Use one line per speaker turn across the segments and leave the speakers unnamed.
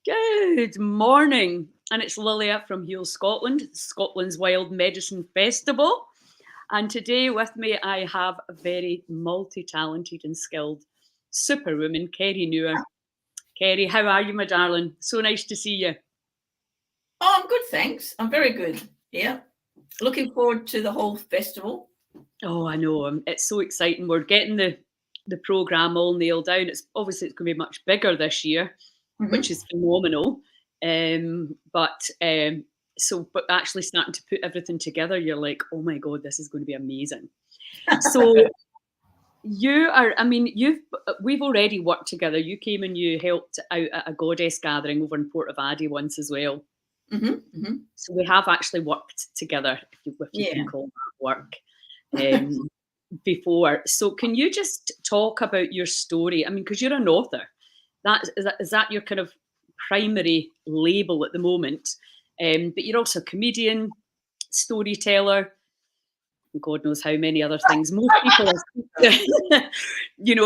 Good morning, and it's Lilia from Huel, Scotland, Scotland's Wild Medicine Festival. And today with me, I have a very multi-talented and skilled superwoman, Kerrie Noor. Kerrie, how are you, my darling? So nice to see you.
Oh, I'm good, thanks. I'm very good. Yeah. Looking forward to the whole festival.
Oh, I know. It's so exciting. We're getting the program all nailed down. It's going to be much bigger this year, which
Hmm.
is phenomenal. But actually starting to put everything together, you're like, oh my god, this is going to be amazing. So you are. I mean, we've already worked together. You came and you helped out at a goddess gathering over in Port of Addy once as well.
Hmm.
So we have actually worked together, if you
Yeah.
can call that work. Um, Before. So can you just talk about your story? I mean, because you're an author. Is that your kind of primary label at the moment? But you're also a comedian, storyteller, and God knows how many other things. Most people are,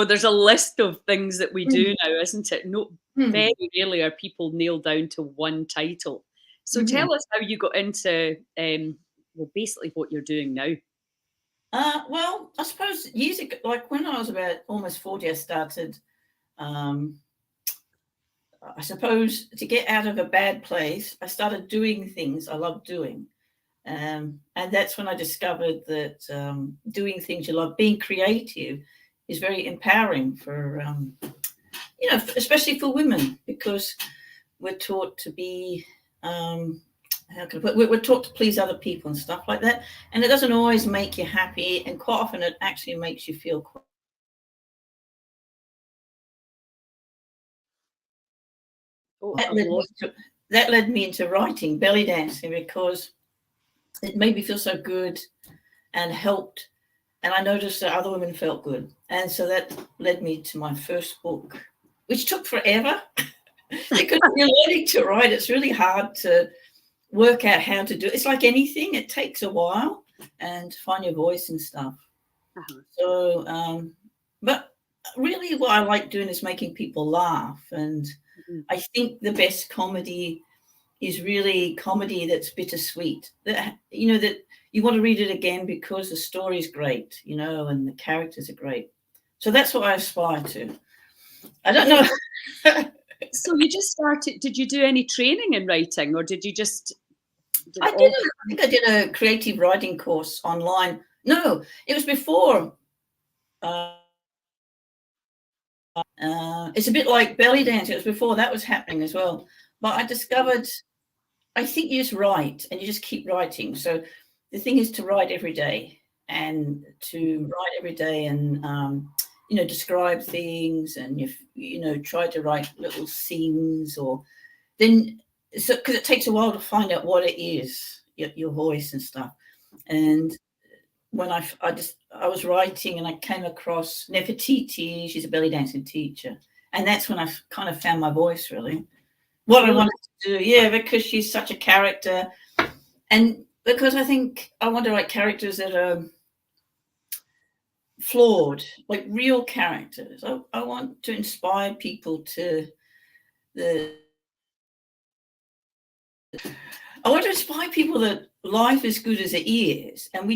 there's a list of things that we do now, isn't it? No,
Mm-hmm.
very rarely are people nailed down to one title. So tell us how you got into, well, basically what you're doing now.
Well, I suppose years ago, like when I was about almost 40, I started, um, I suppose, to get out of a bad place, I started doing things I love doing. And that's when I discovered that doing things you love, being creative, is very empowering for, especially for women, because we're taught to be how can I put, we're taught to please other people and stuff like that, and it doesn't always make you happy, and quite often it actually makes you feel quite
Oh,
that
I've
led me
lost.
to, that led me into writing belly dancing because it made me feel so good and helped, and I noticed that other women felt good, and so that led me to my first book, which took forever because when you're learning to write, it's really hard to work out how to do it. It's like anything, it takes a while and find your voice and stuff.
Uh-huh.
So, but really, what I like doing is making people laugh. And
Mhm.
I think the best comedy is really comedy that's bittersweet. That you want to read it again because the story is great, and the characters are great. So that's what I aspire to. I don't
Oh,
know.
so you just started, did you do any training in writing or did it
I
all?
think I did a creative writing course online. No, it was before. Uh, it's a bit like belly dancing. It was before that was happening as well. But I discovered, I think you just write and you just keep writing. So the thing is to write every day and to write every day and, describe things and, try to write little scenes or then, so because it takes a while to find out what it is, your voice and stuff. And when I was writing and I came across Nefertiti. She's a belly dancing teacher, and that's when I kind of found my voice, really, what I
Really?
wanted to do. Yeah, because she's such a character, and because I think I want to write characters that are flawed, like real characters. I want to inspire people to the. I want to inspire people that life is good as it is, and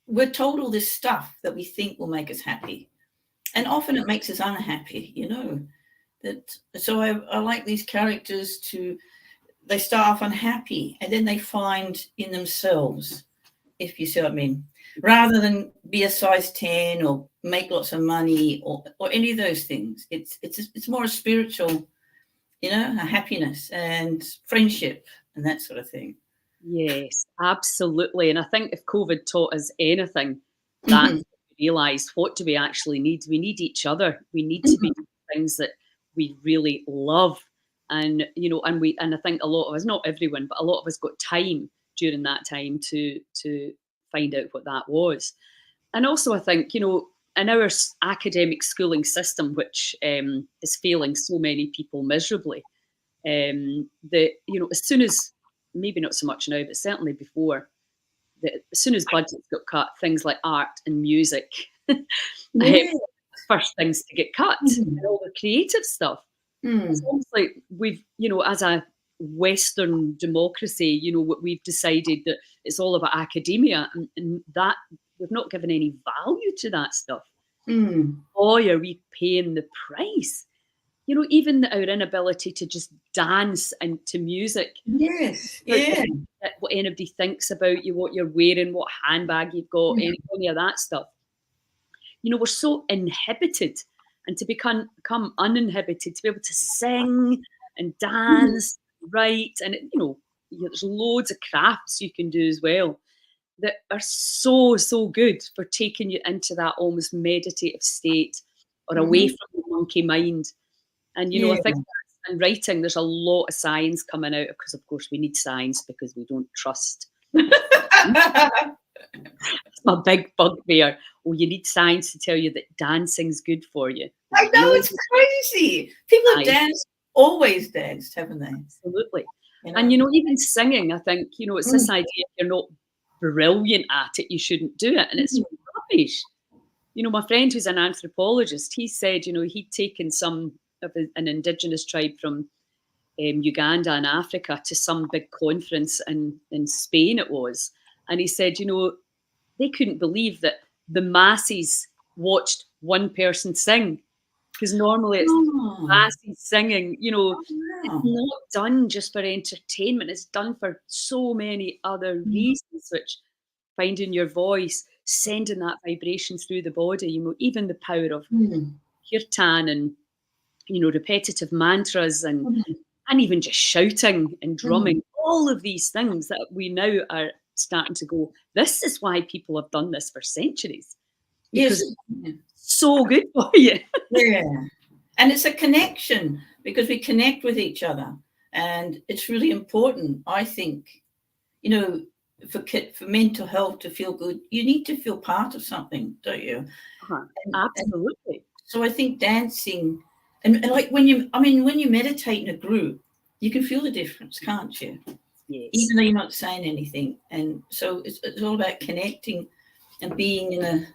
we're told all this stuff that we think will make us happy, and often it makes us unhappy, that. So I like these characters to, they start off unhappy and then they find in themselves, if you see what I mean, rather than be a size 10 or make lots of money or any of those things. It's more a spiritual, a happiness and friendship and that sort of thing.
Yes, absolutely. And I think if COVID taught us anything, that
Hmm.
we realised what do we actually need? We need each other. We need to be
Hmm.
doing things that we really love. And I think a lot of us, not everyone, but a lot of us got time during that time to find out what that was. And also I think, in our academic schooling system, which is failing so many people miserably, that as soon as, maybe not so much now, but certainly before, that as soon as budgets got cut, things like art and music,
Yeah.
first things to get cut,
Mhm.
and all the creative stuff.
Mm.
It's almost like we've, as a Western democracy, we've decided that it's all about academia, and that we've not given any value to that stuff.
Mm.
Boy, are we paying the price. Even our inability to just dance and to music,
Yes.
for
Yeah.
what anybody thinks about you, what you're wearing, what handbag you've got,
Mm.
any of that stuff. We're so inhibited, and to become uninhibited, to be able to sing and
Mm.
dance, write, and there's loads of crafts you can do as well that are so, so good for taking you into that almost meditative state or away
Mhm.
from the monkey mind. And I
Yeah.
think in writing, there's a lot of science coming out, because of course we need science, because we don't trust. It's my big bugbear. Oh, you need science to tell you that dancing's good for you.
I know,
Really?
it's crazy. People have
Science,
danced, always danced, haven't they?
absolutely.
You
And
know?
even singing, I think, it's
Mm.
this idea, if you're not brilliant at it, you shouldn't do it. And it's
Mm.
rubbish. My friend who's an anthropologist, he said, he'd taken some of an indigenous tribe from Uganda and Africa to some big conference in Spain, it was. And he said, they couldn't believe that the masses watched one person sing, because normally it's
Oh.
masses singing.
Oh,
It's
wow.
not done just for entertainment. It's done for so many other
Mm.
reasons, which finding your voice, sending that vibration through the body, even the power of
Mm.
kirtan and, repetitive mantras
Mm.
and even just shouting and
Mm.
drumming, all of these things that we now are starting to go, this is why people have done this for centuries, because
Yes.
it's
Yeah.
so good for you.
Yeah. And it's a connection because we connect with each other. And it's really important, I think, you know, for mental health to feel good, you need to feel part of something, don't you?
Uh-huh.
And
Absolutely.
so I think dancing, and like when you meditate in a group, you can feel the difference, can't you?
Yes.
Even though you're not saying anything. And so it's all about connecting and being in a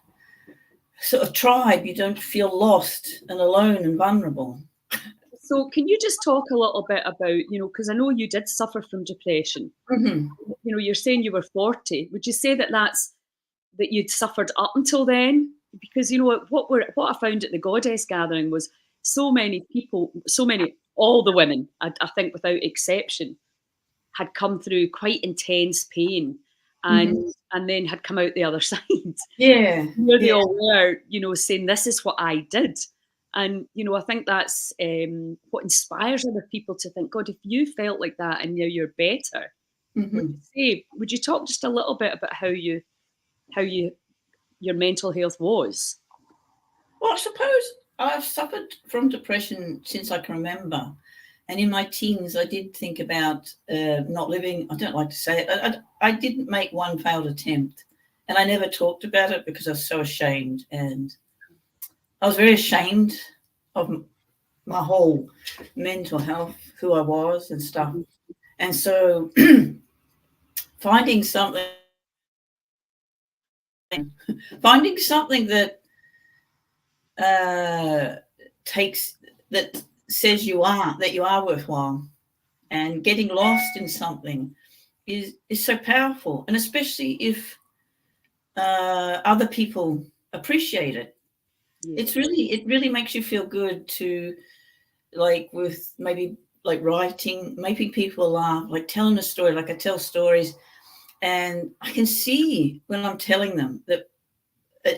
sort of tribe. You don't feel lost and alone and vulnerable.
So can you just talk a little bit about, because I know you did suffer from depression.
Mm-hmm.
You're saying you were 40. Would you say that that you'd suffered up until then? Because what I found at the Goddess gathering was so many people, all the women, I think without exception, had come through quite intense pain, and
Mm-hmm.
then had come out the other side.
Yeah,
Where they
yeah.
all were, saying, this is what I did. And, I think that's what inspires other people to think, God, if you felt like that and now you're better,
Mm-hmm.
would you talk just a little bit about how your mental health was?
Well, I suppose I've suffered from depression since I can remember. And in my teens, I did think about not living. I don't like to say it. I didn't make one failed attempt. And I never talked about it because I was so ashamed. And I was very ashamed of my whole mental health, who I was and stuff.
Mhm.
And so finding something, finding something that takes that says that you are worthwhile, and getting lost in something is so powerful, and especially if other people appreciate it.
Yes.
It really makes you feel good to, like, with maybe like writing, making people laugh, like telling a story. Like I tell stories, and I can see when I'm telling them that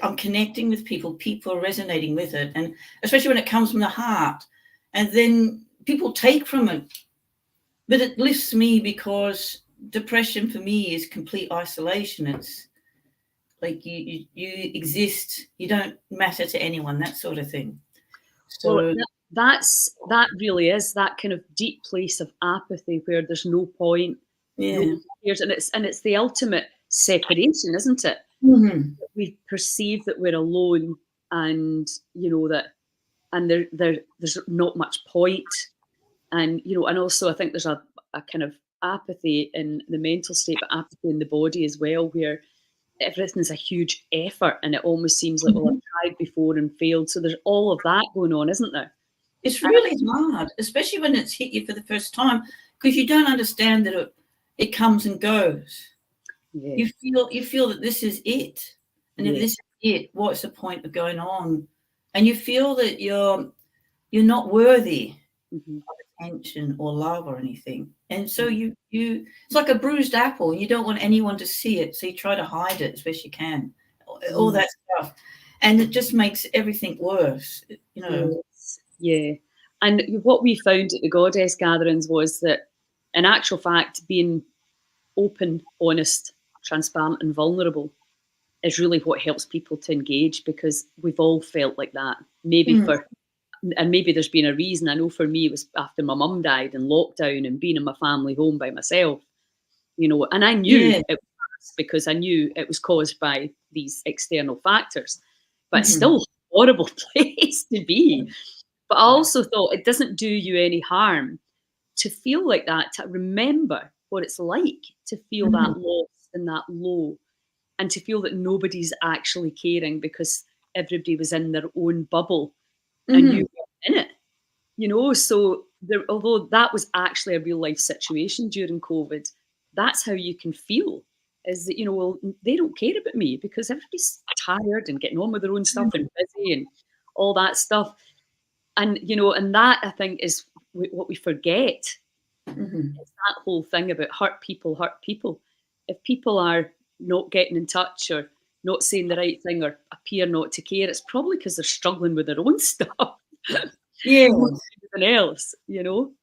I'm connecting with people. People are resonating with it, and especially when it comes from the heart, and then people take from it. But it lifts me because depression for me is complete isolation. It's like you exist, you don't matter to anyone, that sort of thing.
Well,
So
that really is that kind of deep place of apathy where there's no point, no
yeah.
one cares, and it's the ultimate separation, isn't it?
Mm-hmm.
We perceive that we're alone, and that, and there's not much point, and and also I think there's a kind of apathy in the mental state, but apathy in the body as well, where everything's a huge effort, and it almost seems like, well,
Mm-hmm.
I've tried before and failed. So there's all of that going on, isn't there?
It's really hard, especially when it's hit you for the first time, because you don't understand that it comes and goes.
Yeah.
You feel that this is it, and if
Yeah.
this is it, what's the point of going on? And you feel that you're not worthy
Mm-hmm.
of attention or love or anything, and so you it's like a bruised apple, and you don't want anyone to see it, so you try to hide it as best you can, all that stuff, and it just makes everything worse, you know.
Yes. Yeah. And what we found at the Goddess gatherings was that, in actual fact, being open, honest, transparent, and vulnerable is really what helps people to engage, because we've all felt like that.
Mm.
And maybe there's been a reason. I know for me, it was after my mum died and lockdown and being in my family home by myself, and I knew
Yeah.
it was because I knew it was caused by these external factors, but it's
Mhm.
still a horrible place to be. But I also thought it doesn't do you any harm to feel like that, to remember what it's like to feel
Mhm.
that loss and that low, and to feel that nobody's actually caring because everybody was in their own bubble and you
Mhm.
were in it. So although that was actually a real life situation during COVID, that's how you can feel, is that, well, they don't care about me because everybody's tired and getting on with their own stuff and busy and all that stuff. And that, I think, is what we forget.
Mhm.
It's that whole thing about hurt people hurt people. If people are not getting in touch or not saying the right thing or appear not to care, it's probably because they're struggling with their own stuff
Yeah.
more than anything else.
I know,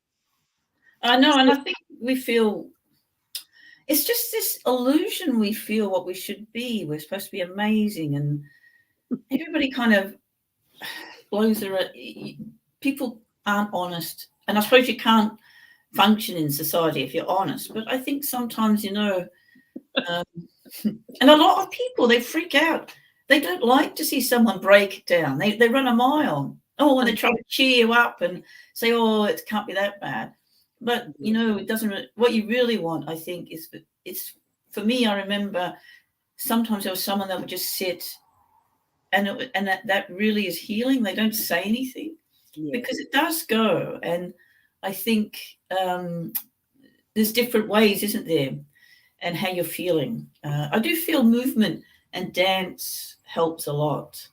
and
So,
I think we feel it's just this illusion we feel what we should be. We're supposed to be amazing, and everybody kind of blows their people aren't honest. And I suppose you can't function in society if you're honest. But I think sometimes, um, and a lot of people, they freak out. They don't like to see someone break down. They run a mile. Oh, and they try to cheer you up and say, "Oh, it can't be that bad." But it doesn't. What you really want, I think, is it's for me. I remember sometimes there was someone that would just sit, and that really is healing. They don't say anything
yeah,
because it does go. And I think there's different ways, isn't there? And how you're feeling. I do feel movement and dance helps a lot.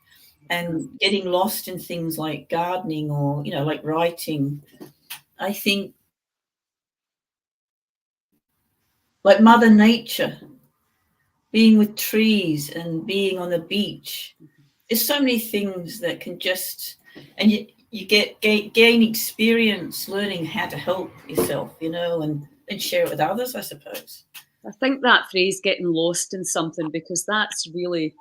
And getting lost in things like gardening or, like writing. I think like Mother Nature, being with trees and being on the beach. There's so many things that can and you gain experience learning how to help yourself, and share it with others, I suppose.
I think that phrase "getting lost in something," because that's really,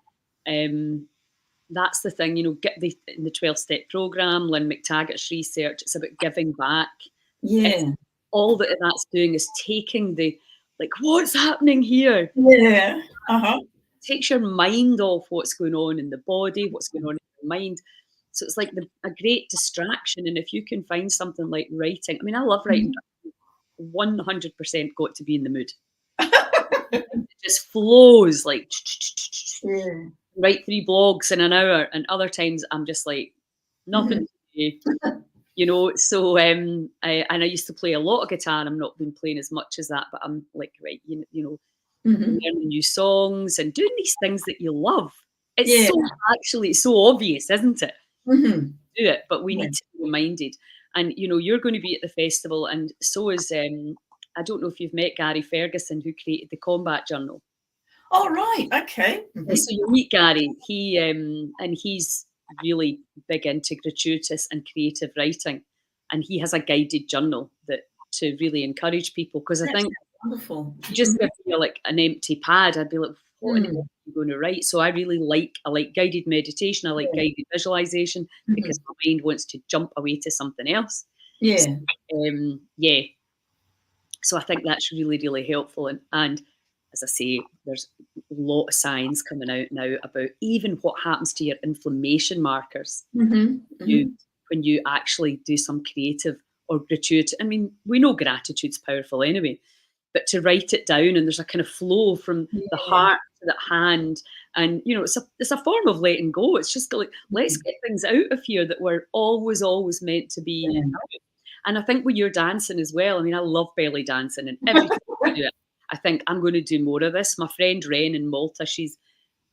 that's the thing. Get in the 12-step program, Lynn McTaggart's research. It's about giving back. It's
Yeah.
all that's doing is taking the, like, what's happening here?
Yeah. Uh-huh.
Takes your mind off what's going on in the body, what's going on in your mind. So it's like a great distraction. And if you can find something like writing, I mean, I love writing.
Mhm.
100% got to be in the mood. It just flows like
Yeah.
write 3 blogs in an hour, and other times I'm just like nothing
Mhm.
to do. So and I used to play a lot of guitar. I'm not been playing as much as that, but I'm like, right,
Mhm.
learning new songs and doing these things that you love. It's
Yeah.
so obvious, isn't it?
Mhm.
Do it, but we
Yeah.
need to be reminded. And you're going to be at the festival, and so is I don't know if you've met Gary Ferguson, who created the Combat Journal.
Oh, right. Okay. Mhm.
So you'll meet Gary. He's really big into gratuitous and creative writing, and he has a guided journal that to really encourage people, because I
That's
think
wonderful.
you just
Mhm.
give me like an empty pad, I'd be like, what in the
Mm.
world are you going to write? So I like guided meditation, I like
Yeah.
guided visualization, because
Mhm.
my mind wants to jump away to something else. So,
Yeah.
yeah, so I think that's really, really helpful. And as I say, there's a lot of science coming out now about even what happens to your inflammation markers
Mhm.
you
Mhm.
when you actually do some creative or gratuitous. I mean, we know gratitude's powerful anyway, but to write it down, and there's a kind of flow from the
Yeah.
heart at hand. And, you know, it's a form of letting go. It's just like, let's get things out of here that were always meant to be
Yeah.
out. And I think with your dancing as well, I mean, I love belly dancing, and every time I do it, I think I'm going to do more of this. My friend Ren in Malta, she's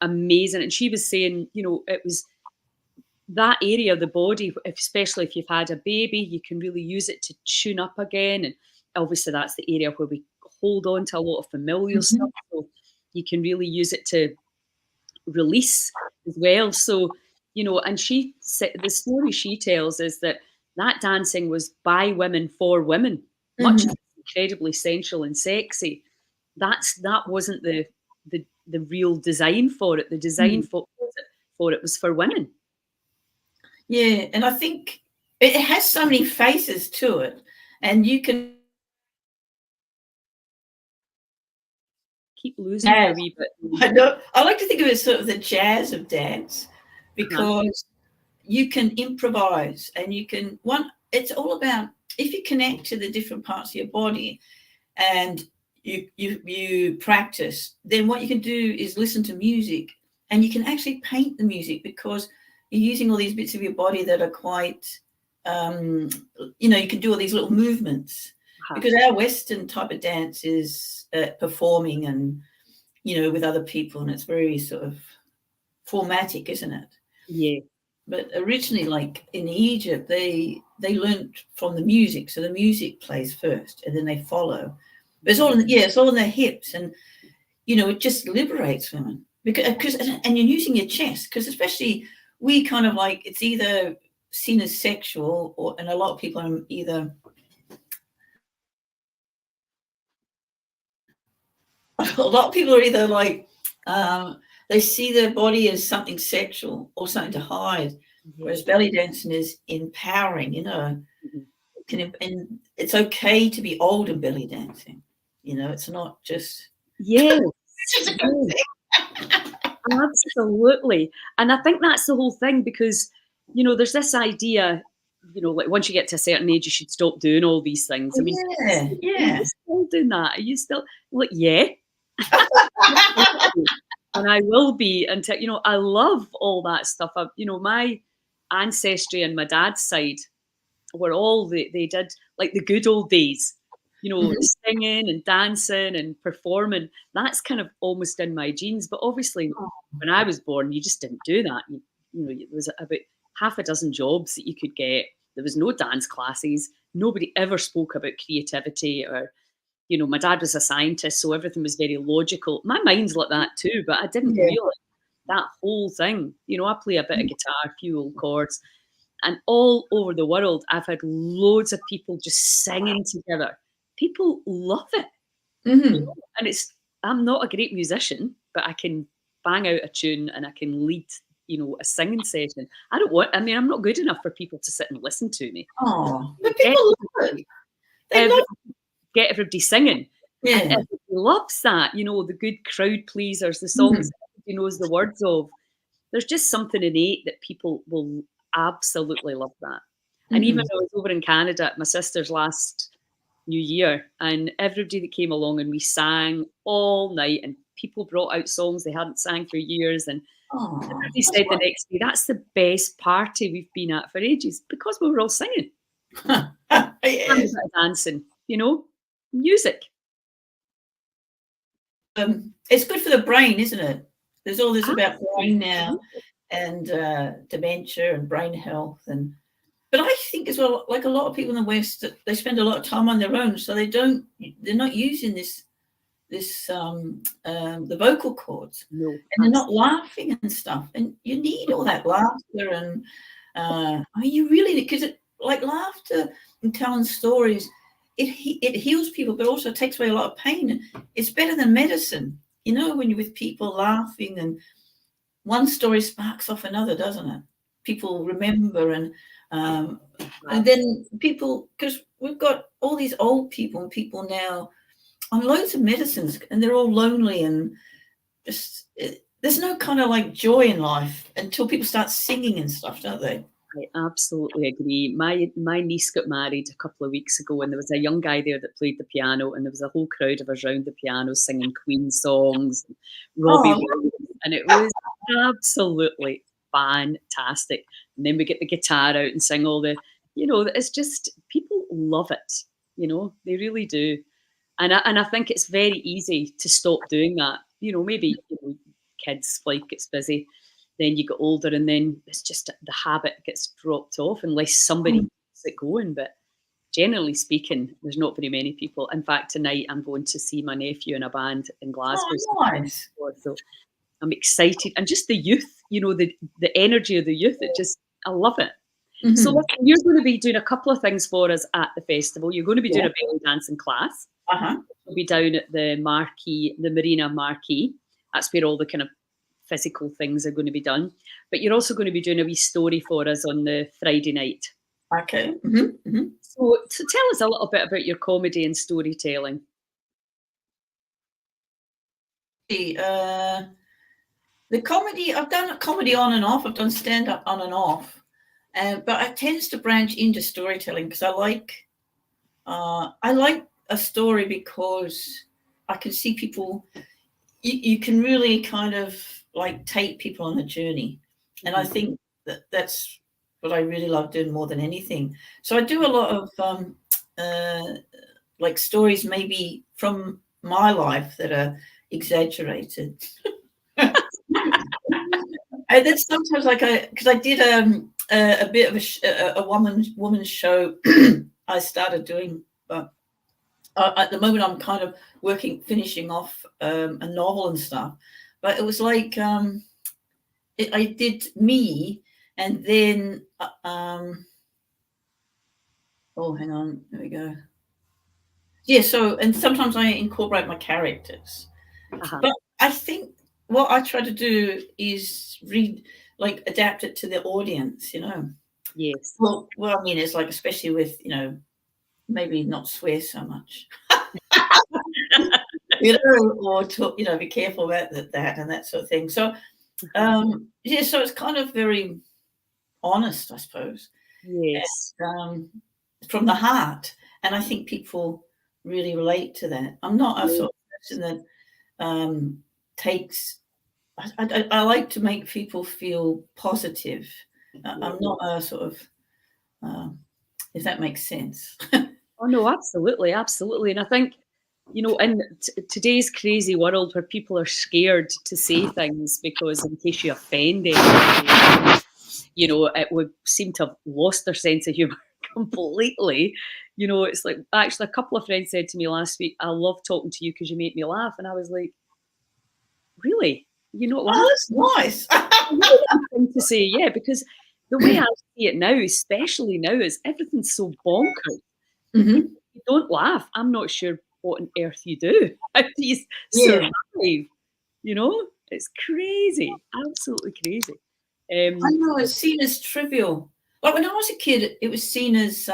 amazing. And she was saying, you know, it was that area of the body, especially if you've had a baby, you can really use it to tune up again. And obviously, that's the area where we hold on to a lot of familiar
Mhm.
stuff. So you can really use it to release as well. So, you know, and she said the story she tells is that that dancing was by women for women, much
Mhm.
incredibly sensual and sexy. That wasn't the real design for it. The design
Mm.
for it was for women.
Yeah, and I think it has so many faces to it, and you can
Keep losing you a
jazz.
wee bit.
I know. I like to think of it as sort of the jazz of dance
Uh-huh.
because you can improvise and you can it's all about if you connect to the different parts of your body and you practice, then what you can do is listen to music and you can actually paint the music because you're using all these bits of your body that are quite you know, you can do all these little movements
Uh-huh.
because our Western type of dance is performing and, you know, with other people, and it's very sort of formatic, isn't it?
Yeah.
But originally, like in Egypt, they learned from the music, so the music plays first, and then they follow. But it's all it's all in their hips, and you know, it just liberates women because and you're using your chest because especially we kind of like it's either seen as sexual or and a lot of people are either a lot of people are either like they see their body as something sexual or something to hide,
Yeah.
whereas belly dancing is empowering. You know,
Mhm.
and it's okay to be old and belly dancing. You know, it's not just
Yes.
it's just a good
Yes.
thing.
Absolutely. And I think that's the whole thing because, you know, there's this idea, you know, like once you get to a certain age, you should stop doing all these things. I mean,
Yeah,
are you
yeah.
still doing that? Are you still like, yeah, and I will be until, you know, I love all that stuff. You know, my ancestry and my dad's side were all they did like the good old days, you know,
Mhm.
singing and dancing and performing. That's kind of almost in my genes. But obviously, when I was born, you just didn't do that. You know, there was about half a dozen jobs that you could get. There was no dance classes. Nobody ever spoke about creativity or, you know, my dad was a scientist, so everything was very logical. My mind's like that too, but I didn't
Yeah.
realize that whole thing. You know, I play a bit of guitar, few old chords, and all over the world, I've had loads of people just singing together. People love it, you
Mhm.
know? And I'm not a great musician, but I can bang out a tune and I can lead, you know, a singing session. I mean, I'm not good enough for people to sit and listen to me.
Oh,
You know,
but people love it. They
every,
love
get everybody singing. And
yeah.
everybody loves that, you know, the good crowd pleasers, the songs
Mhm.
that everybody knows the words of. There's just something innate that people will absolutely love that. And even
Mhm.
I was over in Canada at my sister's last New Year, and everybody that came along and we sang all night, and people brought out songs they hadn't sang for years. And
Oh,
everybody
that's
said the next day, that's the best party we've been at for ages because we were all singing
right.
and a
Yes.
bit of dancing, you know, music.
It's good for the brain, isn't it? There's all this about brain now
Absolutely.
and dementia and brain health and but I think as well, like a lot of people in the West, they spend a lot of time on their own, so they're not using the vocal cords,
No,
and they're not laughing and stuff. And you need all that laughter, and I mean, you really because like laughter and telling stories, it heals people, but also takes away a lot of pain. It's better than medicine, you know, when you're with people laughing, and one story sparks off another, doesn't it? People remember um, and
absolutely.
then people, because we've got all these old people and people now on loads of medicines, and they're all lonely and just there's no kind of like joy in life until people start singing and stuff, don't they?
I absolutely agree. My niece got married a couple of weeks ago, and there was a young guy there that played the piano, and there was a whole crowd of us around the piano singing Queen songs, and Robbie
Oh,
Williams, and it was absolutely fantastic. And then we get the guitar out and sing all the, it's just people love it. They really do. And I think it's very easy to stop doing that. Maybe kids, life gets busy, then you get older, and then it's just the habit gets dropped off unless somebody
mm.
keeps it going. But generally speaking, there's not very many people. In fact, tonight I'm going to see my nephew in a band in Glasgow.
Oh, nice.
So I'm excited, and just the youth, the energy of the youth. I love it. So
Mm-hmm.
listen, you're going to be doing a couple of things for us at the festival. You're going to be doing
Yeah.
a belly dancing class.
Uh-huh.
You'll be down at the Marquee, the Marina Marquee. That's where all the kind of physical things are going to be done. But you're also going to be doing a wee story for us on the Friday night.
Okay. Mm-hmm. Mm-hmm.
So tell us a little bit about your comedy and storytelling.
The comedy, I've done comedy on and off. I've done stand-up on and off. But I tends to branch into storytelling because I like a story because I can see people. You can really kind of like take people on a journey, and I think that's what I really love doing more than anything. So I do a lot of like stories maybe from my life that are exaggerated. And then sometimes because I did a bit of a woman's show I started doing, but at the moment I'm kind of finishing off a novel and stuff. But it was like I did me, and then oh, hang on, there we go. Yeah, so and sometimes I incorporate my characters, but I think what I try to do is adapt it to the audience,
Yes.
Well, I mean, it's like especially with maybe not swear so much, or talk, be careful about that and that sort of thing. So, yeah, so it's kind of very honest, I suppose.
Yes.
And, from the heart, and I think people really relate to that. I'm not a sort of person that takes. I like to make people feel positive. I'm not a sort of, if that makes sense.
Oh no, absolutely, absolutely. And I think, in today's crazy world where people are scared to say things because in case you offend anybody, it would seem to have lost their sense of humour completely. It's like actually a couple of friends said to me last week, "I love talking to you because you make me laugh," and I was like, "Really? You not laugh?"
Oh, that's nice.
Thing to say, yeah, because the way I see it now, especially now, is everything's so bonkers.
Mm-hmm.
If you don't laugh, I'm not sure what on earth you do. How do you
Yeah.
survive? It's crazy, absolutely crazy.
I know it's seen as trivial. Like when I was a kid, it was seen as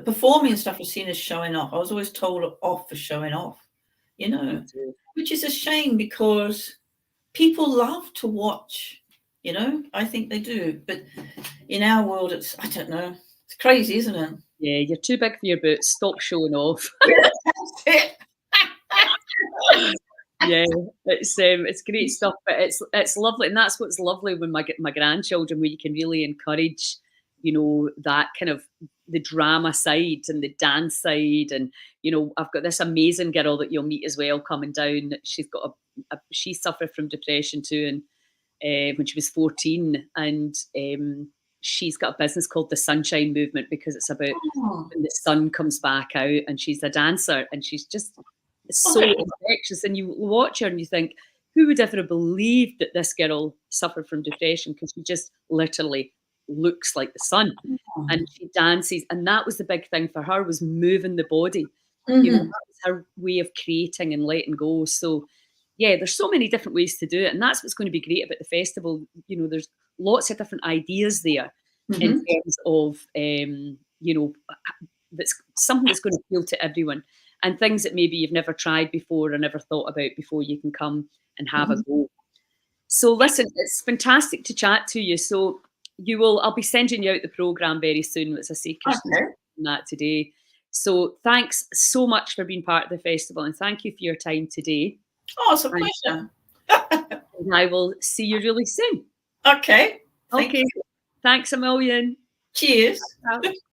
performing and stuff was seen as showing off. I was always told off for showing off, which is a shame because people love to watch. I think they do, but in our world, I don't know. It's crazy, isn't it?
Yeah, you're too big for your boots. Stop showing off.
That's it.
Yeah, it's great stuff, but it's lovely, and that's what's lovely when my grandchildren, where you can really encourage, that kind of the drama side and the dance side, and I've got this amazing girl that you'll meet as well coming down. She's got she suffered from depression too, and when she was 14, and she's got a business called the Sunshine Movement because it's about when the sun comes back out, and she's a dancer, and she's just so infectious. And you watch her and you think, who would ever have believed that this girl suffered from depression? Because she just literally looks like the sun, and she dances, and that was the big thing for her, was moving the body. That was her way of creating and letting go. So yeah, there's so many different ways to do it, and that's what's going to be great about the festival. There's lots of different ideas there in terms of that's something that's going to appeal to everyone, and things that maybe you've never tried before or never thought about before. You can come and have a go. So listen, it's fantastic to chat to you. So I'll be sending you out the programme very soon. As I say, Kirsten's
Okay.
doing that today. So thanks so much for being part of the festival, and thank you for your time today.
Oh, it's a
And,
pleasure.
and I will see you really soon.
Okay.
Okay. Thanks a million.
Cheers.
Bye.